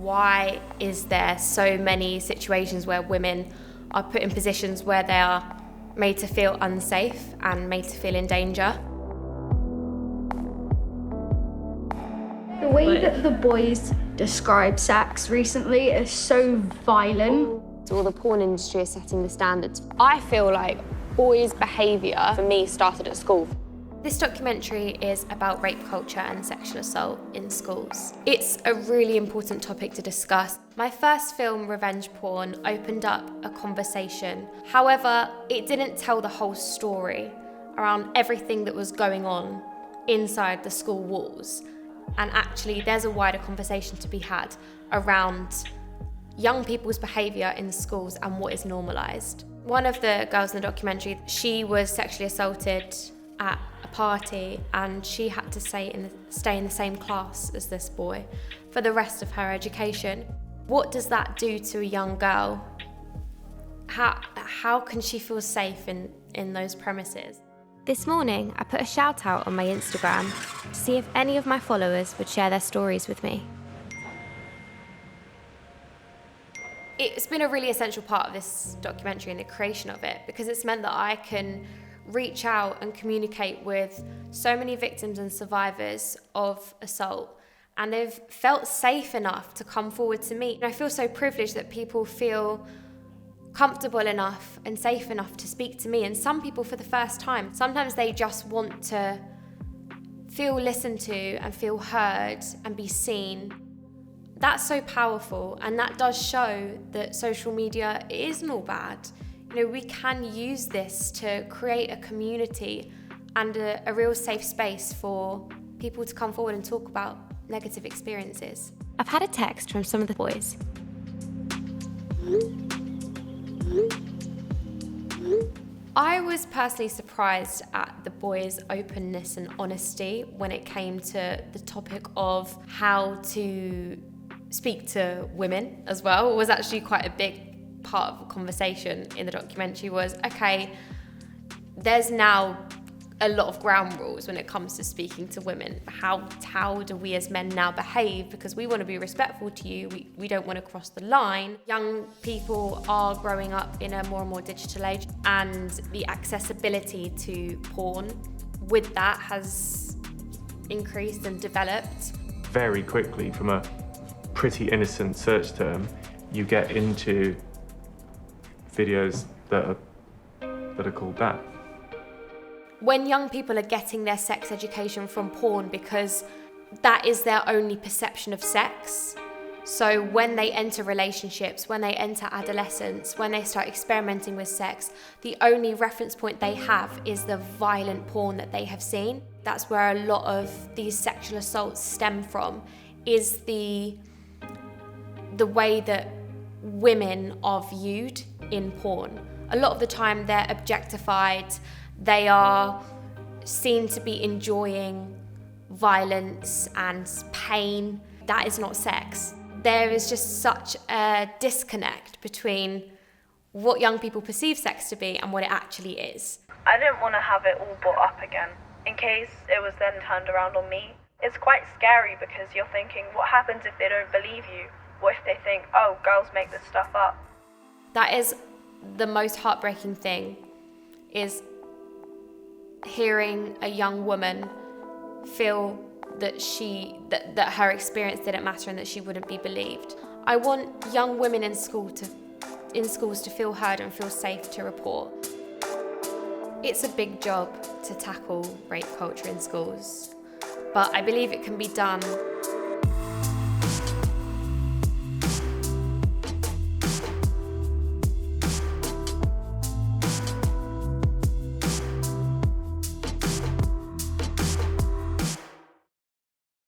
Why is there so many situations where women are put in positions where they are made to feel unsafe and made to feel in danger? The way that the boys describe sex recently is so violent. All the porn industry is setting the standards. I feel like boys' behaviour, for me, started at school. This documentary is about rape culture and sexual assault in schools. It's a really important topic to discuss. My first film, Revenge Porn, opened up a conversation. However, it didn't tell the whole story around everything that was going on inside the school walls. And actually, there's a wider conversation to be had around young people's behaviour in the schools and what is normalised. One of the girls in the documentary, she was sexually assaulted at a party and she had to stay in the same class as this boy for the rest of her education. What does that do to a young girl? How can she feel safe in those premises? This morning, I put a shout out on my Instagram to see if any of my followers would share their stories with me. It's been a really essential part of this documentary and the creation of it, because it's meant that I can reach out and communicate with so many victims and survivors of assault, and they've felt safe enough to come forward to me. And I feel so privileged that people feel comfortable enough and safe enough to speak to me, and some people for the first time. Sometimes they just want to feel listened to and feel heard and be seen. That's so powerful, and that does show that social media isn't all bad. You know, we can use this to create a community and a real safe space for people to come forward and talk about negative experiences. I've had a text from some of the boys. I was personally surprised at the boys' openness and honesty when it came to the topic of how to speak to women as well. It was actually quite a big part of the conversation in the documentary was, okay, there's now a lot of ground rules when it comes to speaking to women. How do we as men now behave? Because we want to be respectful to you. We don't want to cross the line. Young people are growing up in a more and more digital age, and the accessibility to porn with that has increased and developed. Very quickly, from a pretty innocent search term, you get into videos that are called that. When young people are getting their sex education from porn because that is their only perception of sex, so when they enter relationships, when they enter adolescence, when they start experimenting with sex, the only reference point they have is the violent porn that they have seen. That's where a lot of these sexual assaults stem from, is the way that women are viewed in porn. A lot of the time they're objectified, they are seen to be enjoying violence and pain. That is not sex. There is just such a disconnect between what young people perceive sex to be and what it actually is. I didn't want to have it all brought up again, in case it was then turned around on me. It's quite scary because you're thinking, what happens if they don't believe you? What if they think, oh, girls make this stuff up? That is the most heartbreaking thing, is hearing a young woman feel that her experience didn't matter and that she wouldn't be believed. I want young women in schools to feel heard and feel safe to report. It's a big job to tackle rape culture in schools, but I believe it can be done